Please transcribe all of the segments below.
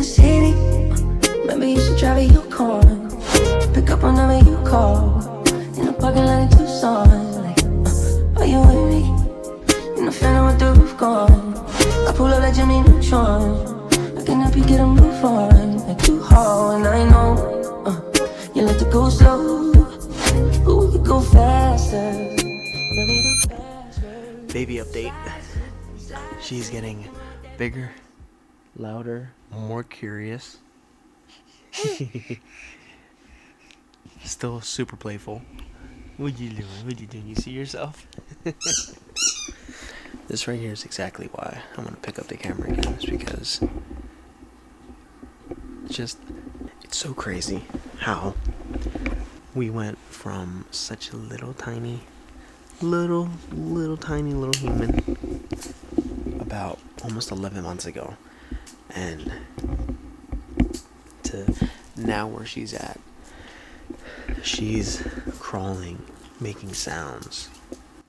the city. Maybe you should drive a Yukon. Pick up whenever you call. In the parking lot in Tucson. Like, are you with me? In the Phantom with the roof gone. I pull up like Jimmy Neutron. I can help you get a move on. Like too hard, and I know you like to go slow. Ooh, we go faster. Baby update. She's getting bigger, louder, more curious. Still super playful. What you doing? What you doing? You see yourself? This right here is exactly why I'm gonna pick up the camera again. It's because it's so crazy how we went from such a little tiny human about almost 11 months ago, and to now where she's at. She's crawling, making sounds,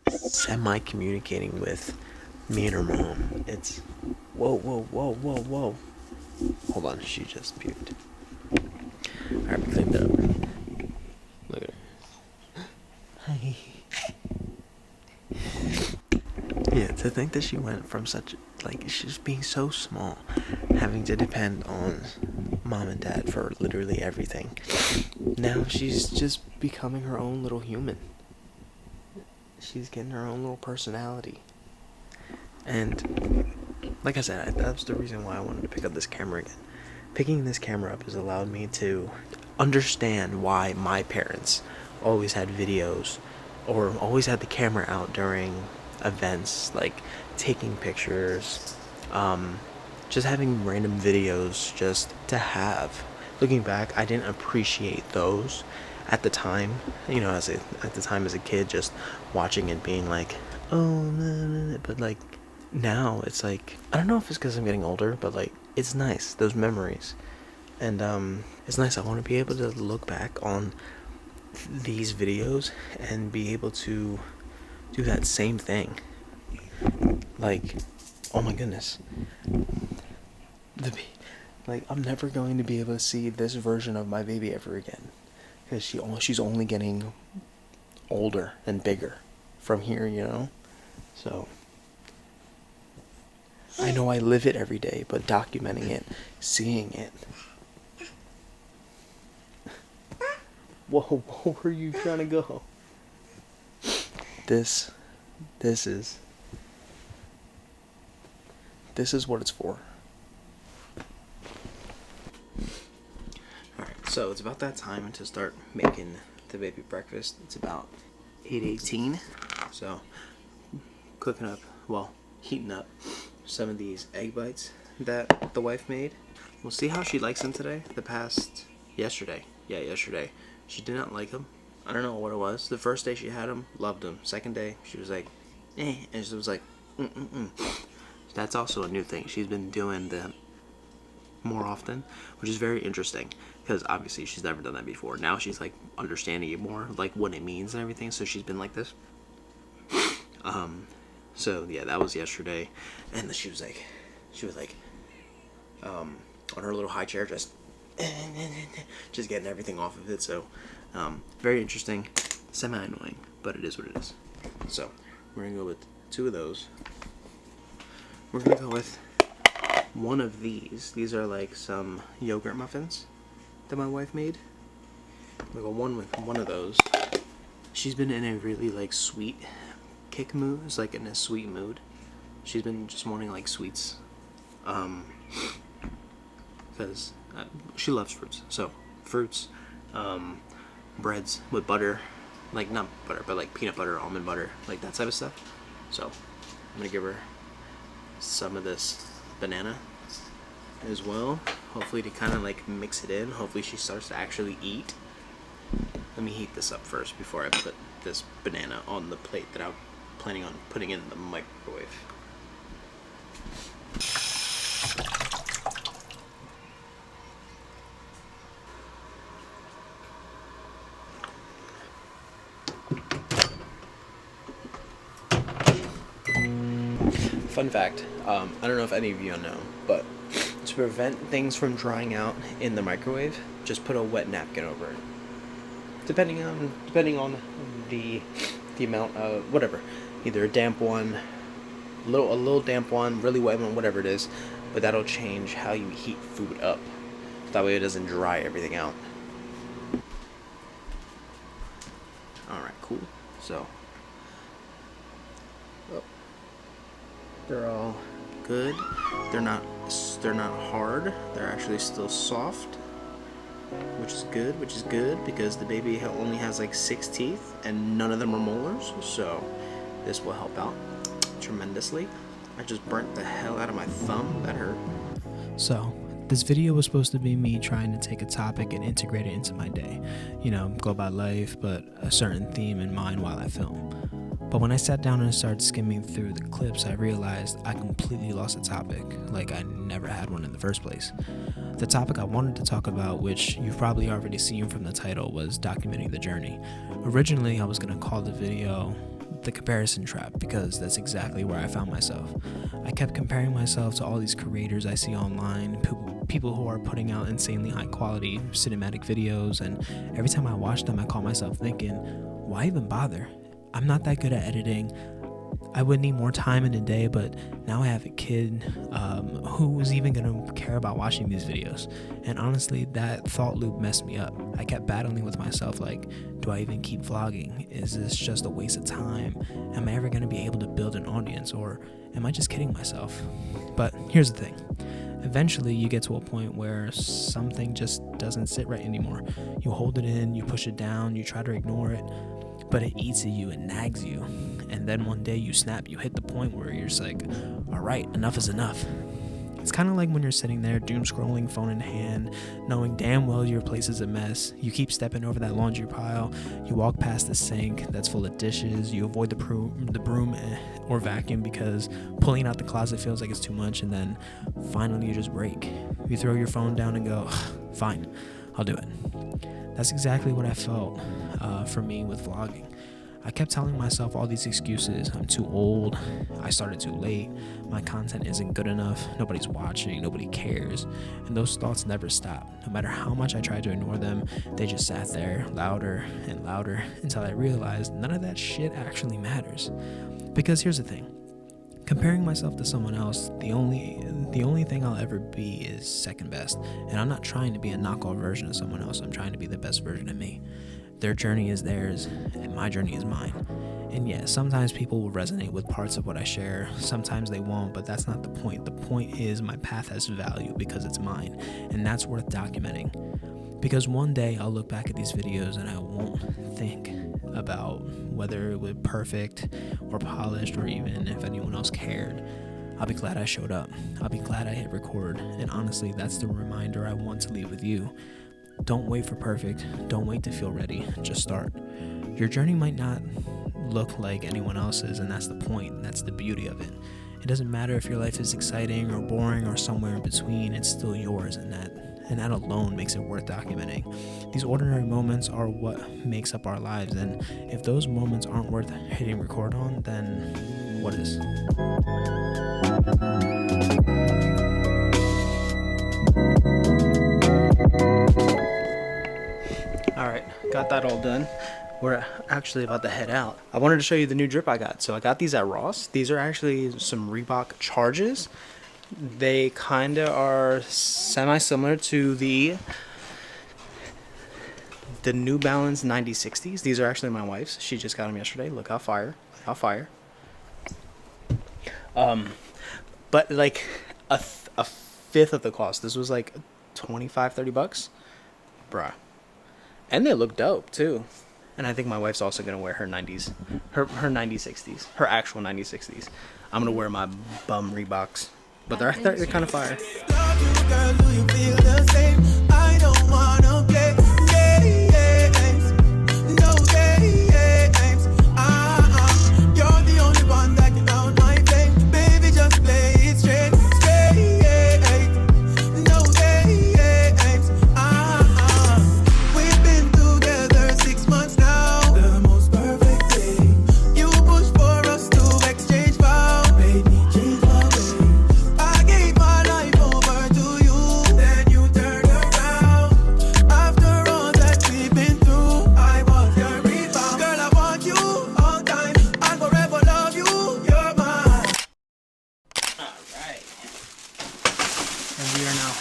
semi-communicating with me and her mom. It's whoa. Hold on, she just puked. Alright, we cleaned it up. Look at her. Hi. Yeah, to think that she went from such, like, she's being so small, having to depend on mom and dad for literally everything. Now she's just becoming her own little human. She's getting her own little personality. And like I said, that's the reason why I wanted to pick up this camera again. Picking this camera up has allowed me to understand why my parents always had videos or always had the camera out during events, like taking pictures, just having random videos just to have. Looking back, I didn't appreciate those at the time, as a kid, just watching it being like, oh, no. But like now it's like, I don't know if it's because I'm getting older, but like it's nice, those memories. And it's nice. I want to be able to look back on these videos and be able to do that same thing. Like, oh my goodness, I'm never going to be able to see this version of my baby ever again, because she's only getting older and bigger from here, so I know I live it every day, but documenting it, seeing it. Whoa, where are you trying to go? This is what it's for. Alright, so it's about that time to start making the baby breakfast. It's about 8:18. So, heating up some of these egg bites that the wife made. We'll see how she likes them today. Yesterday. She did not like them. I don't know what it was. The first day she had them, loved them. Second day, she was like, eh. And she was like, That's also a new thing. She's been doing them more often, which is very interesting, because obviously she's never done that before. Now she's like understanding it more, like what it means and everything. So she's been like this. So yeah, that was yesterday, and she was like, on her little high chair, just getting everything off of it. So, very interesting, semi-annoying, but it is what it is. So, we're gonna go with 2 of those. We're gonna go with one of these. These are like some yogurt muffins that my wife made. We'll go one with one of those. She's been in a really like sweet kick mood. It's like in a sweet mood. She's been just wanting like sweets, because she loves fruits. So fruits, breads with butter, like not butter, but like peanut butter, almond butter, like that type of stuff. So I'm gonna give her some of this banana as well, hopefully to kind of like mix it in. Hopefully she starts to actually eat. Let me heat this up first before I put this banana on the plate that I'm planning on putting in the microwave. Fun fact, I don't know if any of you know, but it's to prevent things from drying out in the microwave, just put a wet napkin over it. Depending on the amount of whatever, either a damp one, a little damp one, really wet one, whatever it is, but that'll change how you heat food up. That way it doesn't dry everything out. Alright, cool. So they're all good. They're not hard. They're actually still soft, which is good because the baby only has like 6 teeth and none of them are molars, so this will help out tremendously. I just burnt the hell out of my thumb. That hurt. So this video was supposed to be me trying to take a topic and integrate it into my day, go about life, but a certain theme in mind while I film. But when I sat down and started skimming through the clips, I realized I completely lost a topic, like I never had one in the first place. The topic I wanted to talk about, which you've probably already seen from the title, was documenting the journey. Originally, I was going to call the video The Comparison Trap because that's exactly where I found myself. I kept comparing myself to all these creators I see online, people who are putting out insanely high quality cinematic videos, and every time I watch them, I caught myself thinking, why even bother? I'm not that good at editing. I would need more time in a day, but now I have a kid who's even going to care about watching these videos. And honestly, that thought loop messed me up. I kept battling with myself like, do I even keep vlogging? Is this just a waste of time? Am I ever going to be able to build an audience, or am I just kidding myself? But here's the thing. Eventually, you get to a point where something just doesn't sit right anymore. You hold it in, you push it down, you try to ignore it, but it eats at you, it nags you. And then one day you snap, you hit the point where you're just like, all right, enough is enough. It's kind of like when you're sitting there doom scrolling, phone in hand, knowing damn well your place is a mess. You keep stepping over that laundry pile, you walk past the sink that's full of dishes, you avoid the broom or vacuum because pulling out the closet feels like it's too much, and then finally you just break. You throw your phone down and go, fine, I'll do it. That's exactly what I felt for me with vlogging. I kept telling myself all these excuses. I'm too old, I started too late, my content isn't good enough, nobody's watching, nobody cares. And those thoughts never stopped. No matter how much I tried to ignore them, they just sat there louder and louder until I realized none of that shit actually matters. Because here's the thing. Comparing myself to someone else, the only thing I'll ever be is second best. And I'm not trying to be a knockoff version of someone else. I'm trying to be the best version of me. Their journey is theirs, and my journey is mine. And yeah, sometimes people will resonate with parts of what I share. Sometimes they won't, but that's not the point. The point is my path has value because it's mine, and that's worth documenting. Because one day I'll look back at these videos and I won't think about whether it was perfect or polished or even if anyone else cared. I'll be glad I showed up. I'll be glad I hit record. And honestly, that's the reminder I want to leave with you. Don't wait for perfect. Don't wait to feel ready. Just start. Your journey might not look like anyone else's, and that's the point. That's the beauty of it. It doesn't matter if your life is exciting or boring or somewhere in between. It's still yours, and that alone makes it worth documenting. These ordinary moments are what makes up our lives, and if those moments aren't worth hitting record on, then what is? Alright, got that all done. We're actually about to head out. I wanted to show you the new drip I got. So I got these at Ross. These are actually some Reebok Charges. They kind of are semi-similar to the New Balance 9060s. These are actually my wife's. She just got them yesterday. Look how fire. How fire. But like a fifth of the cost. This was like 25-30 bucks. Bruh. And they look dope too. And I think my wife's also gonna wear her 90s, her 9060s, her actual 9060s. I'm gonna wear my bum Reeboks, but they're kind of fire. Do you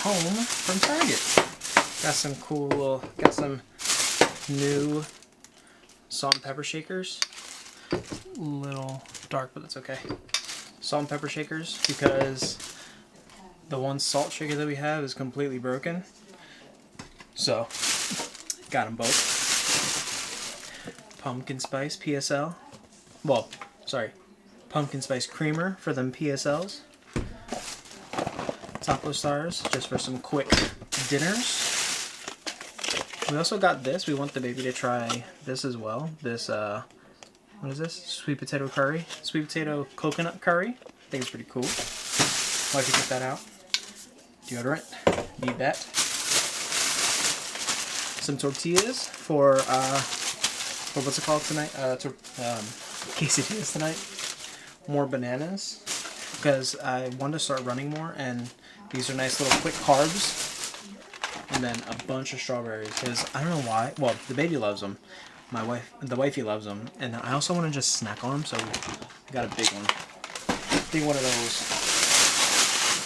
home from Target. Got some cool, got some new salt and pepper shakers. A little dark, but that's okay. Salt and pepper shakers, because the one salt shaker that we have is completely broken. So, got them both. Pumpkin spice PSL. Well, sorry. Pumpkin spice creamer for them PSLs. Taco stars, just for some quick dinners. We also got this. We want the baby to try this as well. This, what is this? Sweet potato curry. Sweet potato coconut curry. I think it's pretty cool. I'd like to get that out. Deodorant. Need that. Some tortillas for what's it called tonight? Quesadillas tonight. More bananas. Because I want to start running more, and these are nice little quick carbs. And then a bunch of strawberries, because I don't know why. Well, the baby loves them. The wifey loves them, and I also want to just snack on them. So I got a big one of those.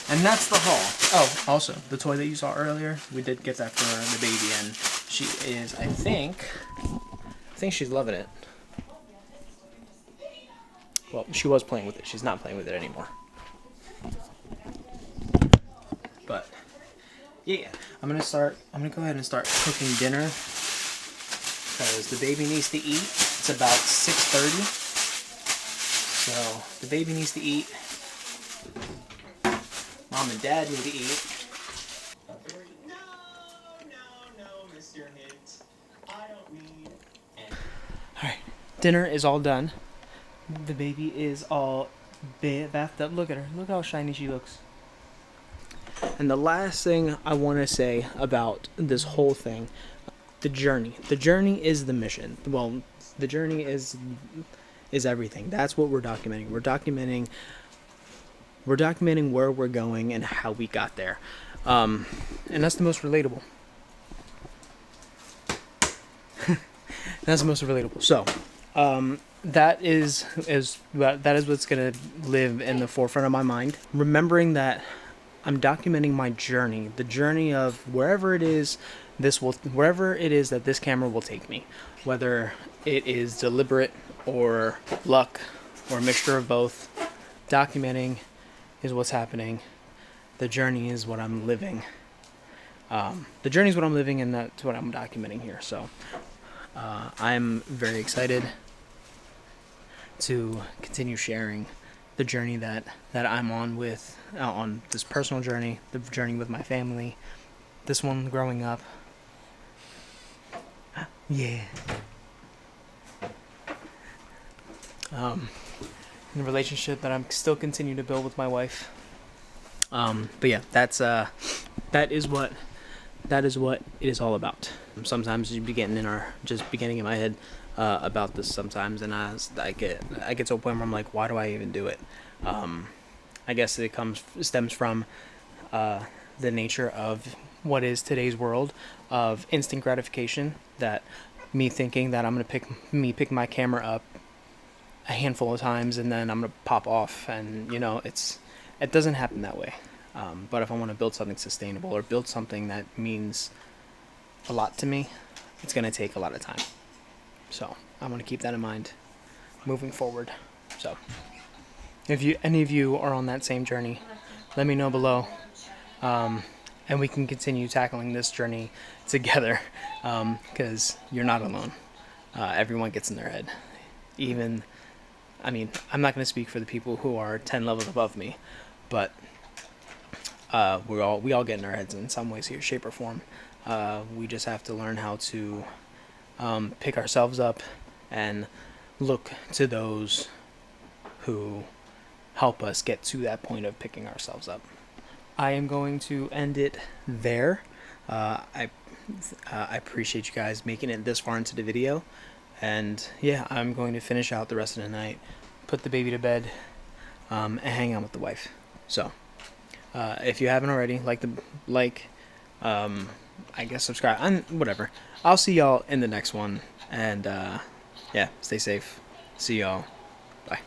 And that's the haul. Oh, also the toy that you saw earlier, we did get that for the baby, and she is, I think she's loving it. Well, she was playing with it. She's not playing with it anymore. But yeah, I'm gonna go ahead and start cooking dinner, because the baby needs to eat. It's about 6:30, so the baby needs to eat. Mom and Dad need to eat. No, Mr. Hint. I don't need any. Alright, dinner is all done. The baby is all bathed up. Look at her. Look how shiny she looks. And the last thing I want to say about this whole thing, the journey. The journey is the mission. Well, the journey is everything. That's what we're documenting. We're documenting where we're going and how we got there. And that's the most relatable. That's the most relatable. So, that is what's gonna live in the forefront of my mind. Remembering that I'm documenting my journey, the journey of wherever it is that this camera will take me, whether it is deliberate or luck or a mixture of both. Documenting is what's happening. The journey is what I'm living. The journey is what I'm living, and that's what I'm documenting here. So I'm very excited to continue sharing the journey that I'm on on this personal journey, the journey with my family, this one growing up. Yeah. The relationship that I'm still continuing to build with my wife. But yeah, that is what it is all about. Sometimes you be getting in my head about this sometimes, and I get to a point where I'm like, why do I even do it? I guess it stems from the nature of what is today's world of instant gratification. That me thinking that I'm gonna pick my camera up a handful of times and then I'm gonna pop off, and it doesn't happen that way. But if I want to build something sustainable or build something that means a lot to me, it's gonna take a lot of time. So I want to keep that in mind moving forward. So if any of you are on that same journey, let me know below, and we can continue tackling this journey together, because you're not alone. Everyone gets in their head. I'm not going to speak for the people who are 10 levels above me, but we all get in our heads in some way, shape, or form. We just have to learn how to pick ourselves up and look to those who help us get to that point of picking ourselves up. I am going to end it there. I appreciate you guys making it this far into the video, and yeah, I'm going to finish out the rest of the night, put the baby to bed, and hang out with the wife. So if you haven't already, I guess subscribe, and whatever. I'll see y'all in the next one, and yeah, stay safe. See y'all. Bye.